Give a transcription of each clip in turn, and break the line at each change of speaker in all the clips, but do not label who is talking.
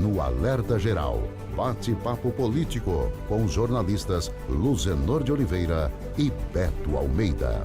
no Alerta Geral. Bate-papo político com os jornalistas Luzenor de Oliveira e Beto Almeida.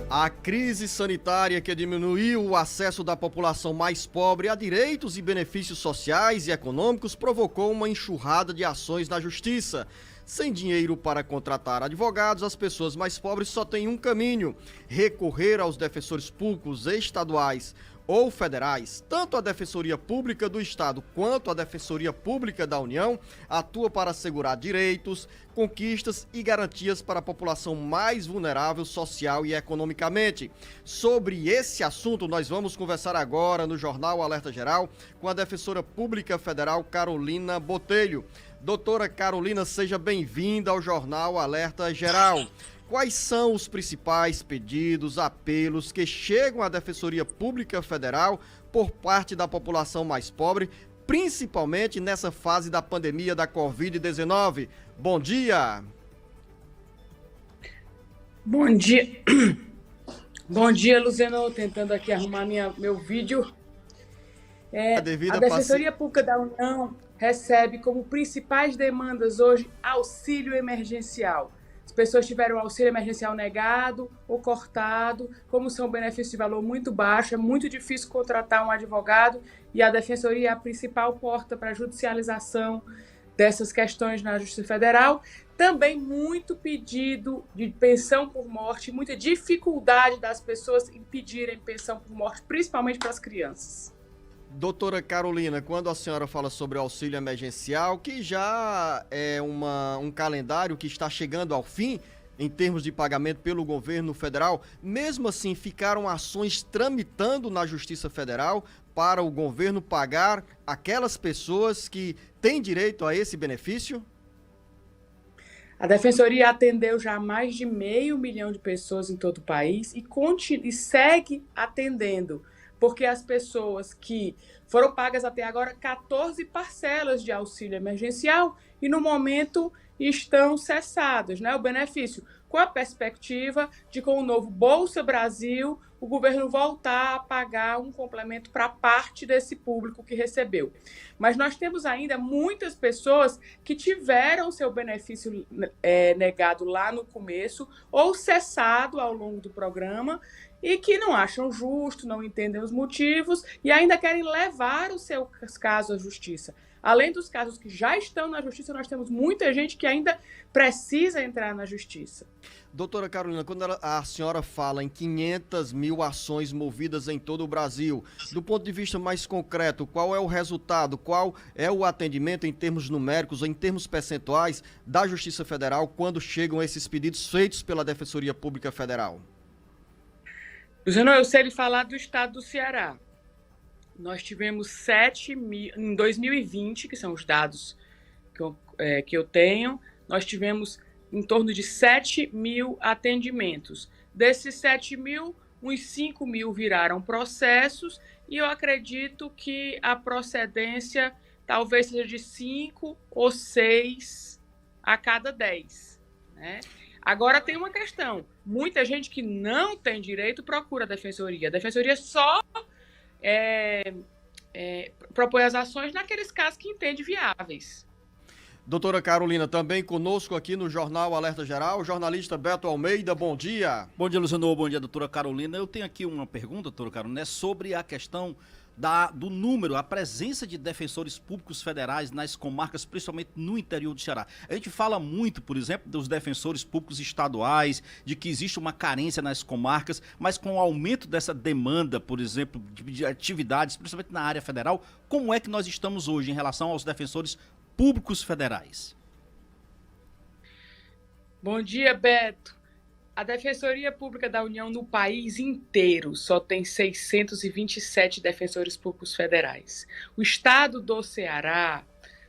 A crise sanitária que diminuiu o acesso da população mais pobre a direitos e benefícios sociais e econômicos provocou uma enxurrada de ações na justiça. Sem dinheiro para contratar advogados, as pessoas mais pobres só têm um caminho: recorrer aos defensores públicos estaduais ou federais. Tanto a Defensoria Pública do Estado quanto a Defensoria Pública da União atua para assegurar direitos, conquistas e garantias para a população mais vulnerável social e economicamente. Sobre esse assunto, nós vamos conversar agora no Jornal Alerta Geral com a Defensora Pública Federal Carolina Botelho. Doutora Carolina, seja bem-vinda ao Jornal Alerta Geral. Quais são os principais pedidos, apelos que chegam à Defensoria Pública Federal por parte da população mais pobre, principalmente nessa fase da pandemia da Covid-19? Bom dia!
Bom dia! Bom dia, Luzenor, tentando aqui arrumar meu vídeo. A Defensoria Pública da União recebe como principais demandas hoje auxílio emergencial. As pessoas tiveram auxílio emergencial negado ou cortado, como são benefícios de valor muito baixo, é muito difícil contratar um advogado e a Defensoria é a principal porta para a judicialização dessas questões na Justiça Federal. Também muito pedido de pensão por morte, muita dificuldade das pessoas em pedirem pensão por morte, principalmente para as crianças.
Doutora Carolina, quando a senhora fala sobre o auxílio emergencial, que já é um calendário que está chegando ao fim em termos de pagamento pelo governo federal, mesmo assim ficaram ações tramitando na Justiça Federal para o governo pagar aquelas pessoas que têm direito a esse benefício?
A Defensoria atendeu já mais de 500 mil de pessoas em todo o país e segue atendendo, porque as pessoas que foram pagas até agora 14 parcelas de auxílio emergencial e no momento estão cessadas, né, o benefício, com a perspectiva de, com o novo Bolsa Brasil, o governo voltar a pagar um complemento para parte desse público que recebeu. Mas nós temos ainda muitas pessoas que tiveram seu benefício negado lá no começo ou cessado ao longo do programa e que não acham justo, não entendem os motivos e ainda querem levar os seus casos à justiça. Além dos casos que já estão na justiça, nós temos muita gente que ainda precisa entrar na justiça.
Doutora Carolina, quando a senhora fala em 500 mil ações movidas em todo o Brasil, do ponto de vista mais concreto, qual é o resultado, qual é o atendimento em termos numéricos, em termos percentuais da Justiça Federal quando chegam esses pedidos feitos pela Defensoria Pública Federal?
Eu sei lhe falar do estado do Ceará. Nós tivemos 7 mil, em 2020, que são os dados que eu tenho, nós tivemos em torno de 7 mil atendimentos. Desses 7 mil, uns 5 mil viraram processos e eu acredito que a procedência talvez seja de 5 ou 6 a cada 10, né? Agora tem uma questão, muita gente que não tem direito procura a Defensoria. A Defensoria só propõe as ações naqueles casos que entende viáveis.
Doutora Carolina, também conosco aqui no Jornal Alerta Geral, o jornalista Beto Almeida, bom dia.
Bom dia, Luzenor, bom dia, doutora Carolina. Eu tenho aqui uma pergunta, doutora Carolina, sobre a questão do número, a presença de defensores públicos federais nas comarcas, principalmente no interior do Ceará. A gente fala muito, por exemplo, dos defensores públicos estaduais, de que existe uma carência nas comarcas, mas com o aumento dessa demanda, por exemplo, de atividades, principalmente na área federal, como é que nós estamos hoje em relação aos defensores públicos federais?
Bom dia, Beto. A Defensoria Pública da União no país inteiro só tem 627 defensores públicos federais. O estado do Ceará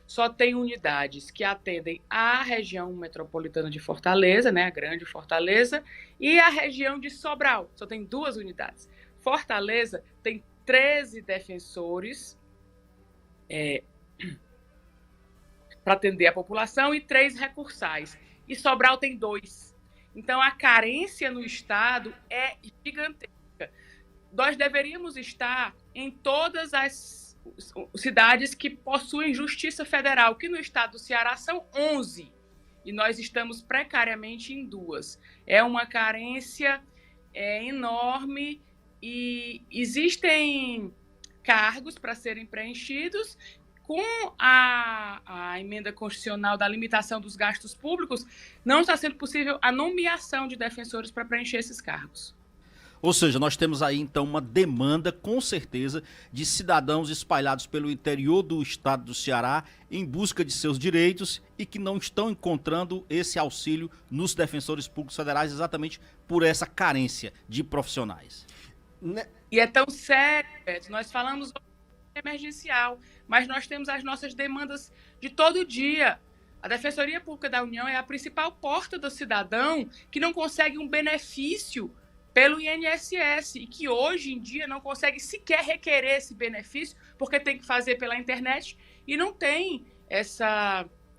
só tem unidades que atendem a região metropolitana de Fortaleza, né, a grande Fortaleza, e a região de Sobral. Só tem 2 unidades. Fortaleza tem 13 defensores para atender a população e 3 recursais. E Sobral tem 2. Então, a carência no estado é gigantesca. Nós deveríamos estar em todas as cidades que possuem justiça federal, que no estado do Ceará são 11, e nós estamos precariamente em 2. É uma carência enorme e existem cargos para serem preenchidos. Com a emenda constitucional da limitação dos gastos públicos, não está sendo possível a nomeação de defensores para preencher esses cargos.
Ou seja, nós temos aí então uma demanda, com certeza, de cidadãos espalhados pelo interior do estado do Ceará em busca de seus direitos e que não estão encontrando esse auxílio nos defensores públicos federais exatamente por essa carência de profissionais.
E é tão sério, Beto, nós falamos emergencial, mas nós temos as nossas demandas de todo dia. A Defensoria Pública da União é a principal porta do cidadão que não consegue um benefício pelo INSS e que hoje em dia não consegue sequer requerer esse benefício porque tem que fazer pela internet e não tem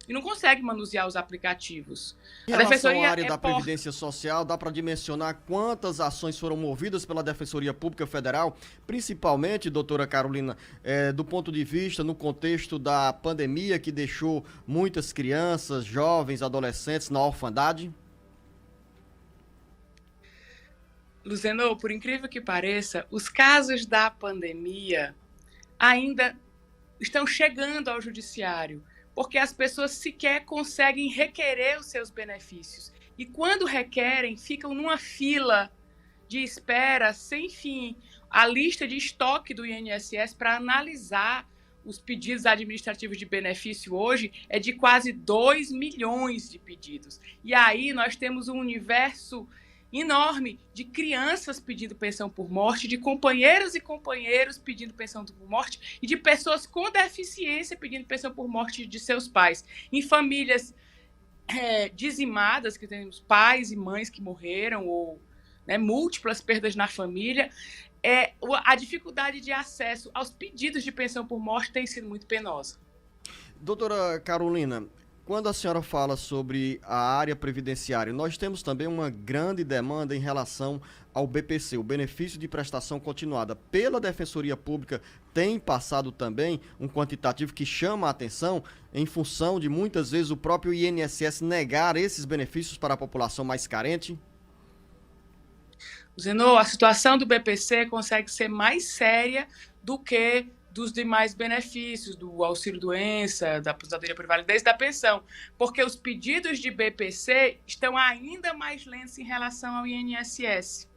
e não consegue manusear os aplicativos.
Em relação à área da Previdência Social, dá para dimensionar quantas ações foram movidas pela Defensoria Pública Federal, principalmente, doutora Carolina, do ponto de vista, no contexto da pandemia que deixou muitas crianças, jovens, adolescentes na orfandade?
Luzeno, por incrível que pareça, os casos da pandemia ainda estão chegando ao judiciário, porque as pessoas sequer conseguem requerer os seus benefícios. E quando requerem, ficam numa fila de espera sem fim. A lista de estoque do INSS para analisar os pedidos administrativos de benefício hoje é de quase 2 milhões de pedidos. E aí nós temos um universo enorme de crianças pedindo pensão por morte, de companheiros e companheiros pedindo pensão por morte e de pessoas com deficiência pedindo pensão por morte de seus pais. Em famílias dizimadas, que temos pais e mães que morreram ou múltiplas perdas na família, a dificuldade de acesso aos pedidos de pensão por morte tem sido muito penosa.
Doutora Carolina, quando a senhora fala sobre a área previdenciária, nós temos também uma grande demanda em relação ao BPC, o benefício de prestação continuada. Pela Defensoria Pública tem passado também um quantitativo que chama a atenção em função de muitas vezes o próprio INSS negar esses benefícios para a população mais carente?
Zeno, a situação do BPC consegue ser mais séria do que dos demais benefícios, do auxílio-doença, da aposentadoria por invalidez, da pensão, porque os pedidos de BPC estão ainda mais lentos em relação ao INSS,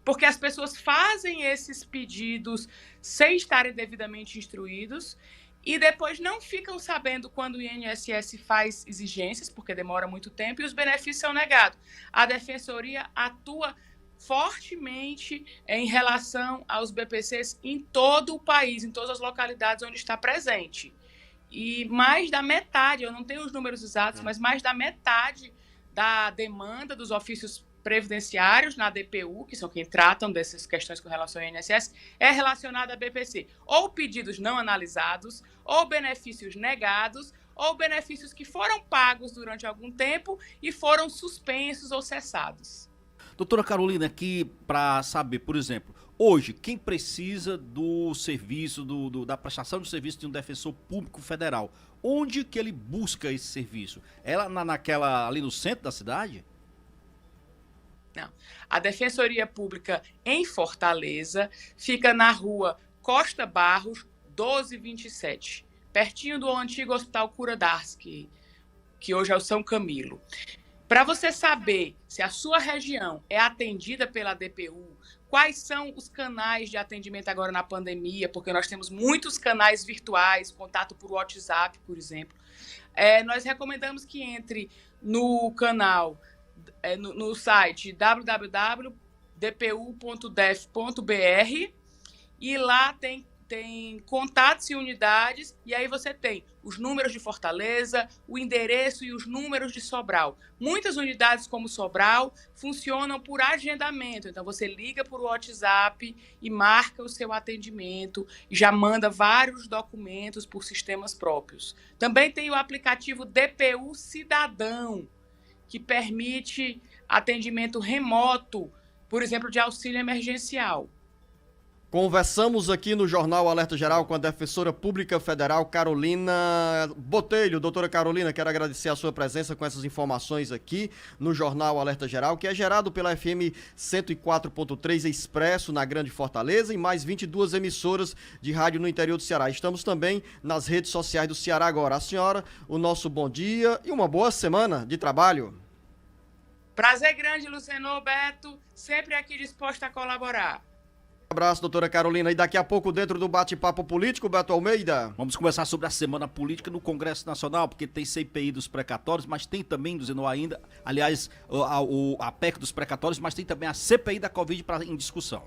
porque as pessoas fazem esses pedidos sem estarem devidamente instruídos e depois não ficam sabendo quando o INSS faz exigências, porque demora muito tempo, e os benefícios são negados. A Defensoria atua fortemente em relação aos BPCs em todo o país, em todas as localidades onde está presente. E mais da metade, eu não tenho os números exatos, mas mais da metade da demanda dos ofícios previdenciários na DPU, que são quem tratam dessas questões com relação ao INSS, é relacionada a BPC. Ou pedidos não analisados, ou benefícios negados, ou benefícios que foram pagos durante algum tempo e foram suspensos ou cessados.
Doutora Carolina, aqui para saber, por exemplo, hoje, quem precisa do serviço, da prestação de serviço de um defensor público federal, onde que ele busca esse serviço? Ela ali no centro da cidade?
Não. A Defensoria Pública em Fortaleza fica na rua Costa Barros, 1227, pertinho do antigo Hospital Cura d'Ars, que hoje é o São Camilo. Para você saber se a sua região é atendida pela DPU, quais são os canais de atendimento agora na pandemia, porque nós temos muitos canais virtuais, contato por WhatsApp, por exemplo, nós recomendamos que entre no canal, no site www.dpu.def.br e lá tem contatos e unidades, e aí você tem os números de Fortaleza, o endereço e os números de Sobral. Muitas unidades como Sobral funcionam por agendamento, então você liga por WhatsApp e marca o seu atendimento, e já manda vários documentos por sistemas próprios. Também tem o aplicativo DPU Cidadão, que permite atendimento remoto, por exemplo, de auxílio emergencial.
Conversamos aqui no Jornal Alerta Geral com a Defensora Pública Federal, Carolina Botelho. Doutora Carolina, quero agradecer a sua presença com essas informações aqui no Jornal Alerta Geral, que é gerado pela FM 104.3 Expresso, na Grande Fortaleza, e mais 22 emissoras de rádio no interior do Ceará. Estamos também nas redes sociais do Ceará Agora. A senhora, o nosso bom dia e uma boa semana de trabalho.
Prazer grande, Luciano, Beto, sempre aqui disposta a colaborar.
Abraço, doutora Carolina. E daqui a pouco, dentro do bate-papo político, Beto Almeida.
Vamos conversar sobre a semana política no Congresso Nacional, porque tem CPI dos precatórios, mas tem também, dizendo ainda, aliás, a PEC dos precatórios, mas tem também a CPI da Covid em discussão.